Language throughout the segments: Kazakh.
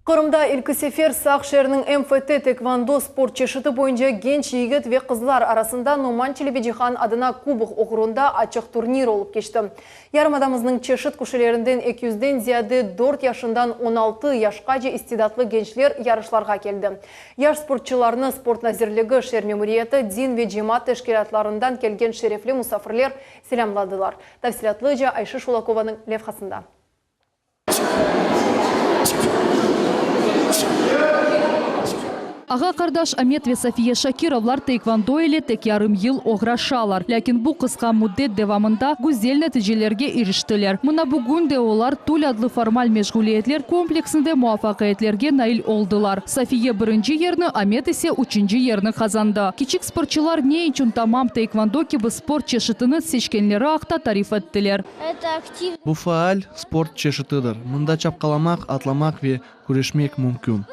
Кырымда ilki sefer Сақ шерінің МФТ тэквондо спорт чешіті бойынша genç егет ве қызлар арасында Номан Челебеджихан адына кубок оқырында ачық турнир олып кешті. Ярымадамыздың чешіт күшелерінден 200-ден зияды 4 яшындан 16 яшқа же истидатлы gençler ярышларға келді. Яш спортчыларыны спорт назерлігі шер мемориеті дин ве жемат тәшкилатларынан келген шерефлі мұсафірлер селямладылар. Тавсилатлы жа Айшы Шулакованың левхасында. Аға қардаш Амет ве София Шакировлар тэквондо еле тек ярым ел оғрашалар. Ләкин бұл қысқа муддет девамында гүзел нәтижелерге ирештілер. Мұна бүгін де олар тул адлы формаль межгулиетлер комплексінде муафақиятлерге наил олдылар. София бірінші ерні, Амет есе үшінші ерні қазанды. Кичік спортчылар не үшін тамам тэквондо кебі спорт чешітіні сечкенлері ақта тариф еттілер. Бұл фаал спорт чешітідір. Мұнда чапқаламақ, атламақ ве күрешмек мүмкін.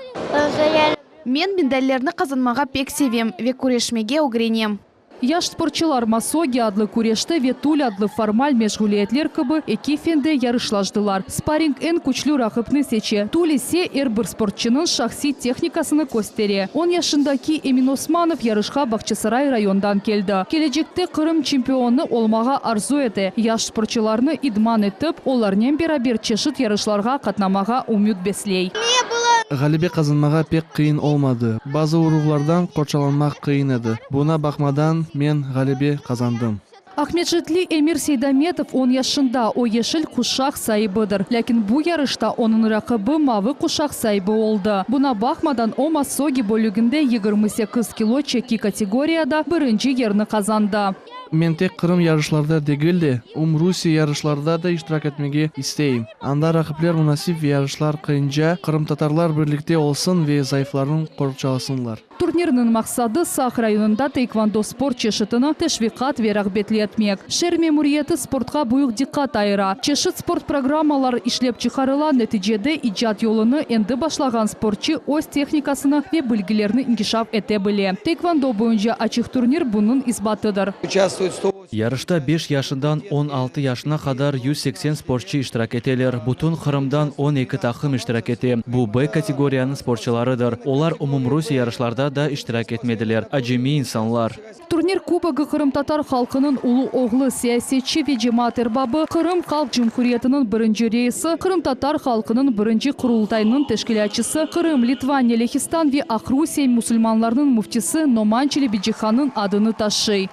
Мен медальлерні қазанмаға пек севем, ве күрешмеге огренем. Яш спортчылар масоги адлы күрешті ве тул адлы формаль межгулиетлер кыбы экифенде ярышлаждылар. Спаринг эн күчлі рақыпны сече. Тул есе әрбір спортчының шахси техникасыны көстере. 10 яшындаки Эмин Османов ярышқа Бақчасарай райондан келді. Келечекте Қырым чемпионы олмаға арзу еті. Яш спортчыларны идман етіп, оларнен берабер чешіт ярышларға қатнамаға умют беслей. Ғалибе қазанмаға пек қиын олмады. Базы ұруғлардан қорчаланмақ қиын еді. Бұна бақмадан мен ғалибе қазандым. Ахметжетли Эмир Сейдаметов 10 яшында о ешіл құшақ сайбыдыр. Ләкин бұл ярышта оның рақыбы мавы құшақ сайбы олды. Бұна бақмадан о масоги бөлігінде 28 кило чеки категорияда бірінші ерні қазанды. Мен тек Қырым ярышларда дегілде, Русия ярышларда да иштирак етмеге істейм. Анда рақыплер мұнасип ярышлар қиынжа Қырым татарлар бірлікте олсын ве зайфларын қорчаласынлар. Турнирның мақсады Сақ районында тэквондо спорт чешітіні тәшвиқат ве рағбетлі етмек. Шер мемориеті спортқа бұйық диққат айыра. Чешіт спорт программалар ишлеп чықарыла нәтижеде иджат yolunu енді башлаған спортчы өз техникасыны ве білгілеріні ингишав ете біле. Тэквондо бойынша ачық турнир бұның избатыдыр. Ярышта 5 яшындан 16 яшына қадар 180 спортчы иштирак етелер. Бұтын Қырымдан 12 тақым иштирак ете. Бұл Б категорияның спортчыларыдыр. Олар Русия ярышларда да иштирак етмеділер. Ажеми инсанлар. Турнир кубогы Қырым татар халқының улу оғлы сиясетші ве жемат эрбабы Қырым халк жумхуриетінің бірінші рейсі, Қырым татар халқының бірінші құрылтайының тәшкілятчысы, Қырым, Литвания, Лехистан ве Ақ Русия мұсылманларының муфтисі Номан Челебеджиханның адыны ташый.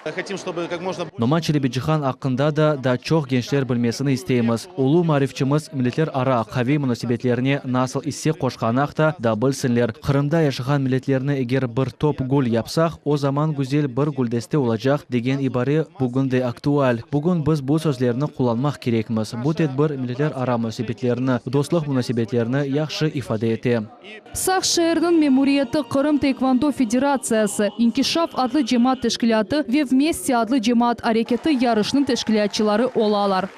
Номан Челебеджихан ақында да чоқ gençler білмесіні істейміз. Улу марифчымыз милетлер ара қави мұнасибетлеріне насыл isse қошқанақта да білсінлер. Қырымда яшыған милетлеріне егер бір топ гүл япсақ, о zaman güzel бір гүлдесте olacak деген ибаре бүгін де актуаль. Бүгін біз бұл сөзлеріні құланмақ керекміз. Бұл тедбір милетлер ара мұнасибетлеріні, достық мұнасибетлеріні яқшы ифаде ете. Сақ шерінің мемориеті Қырым тэквондо федерациясы, Инкишаф адлы жемат тәшкілаты ве вместе адлы жемат арекеті ярышның тәшкілятчылары олалар.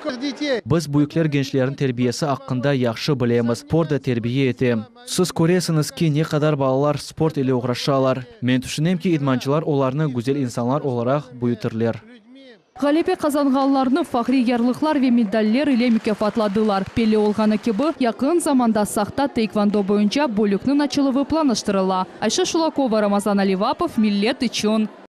Біз büyükler gençlerin terbiyesi hakkında yaxşı bilemiz. Sporda terbiye etем. Siz koresiniz ki ne kadar balalar sport ile uğraşalar. Men düşünem ki idmançılar olarını güzel insanlar olarak büyütürler. Ғалепе қазанғаларны фахри ярлықлар ве медаллер ile mükafatladılar. Пеле олғаны кебі яқын заманда Сақта тэквондо бойынша бөлікнің ачылығы планыштырыла. Айша Шулакова, Рамазан Аливапов, Миллет үшін.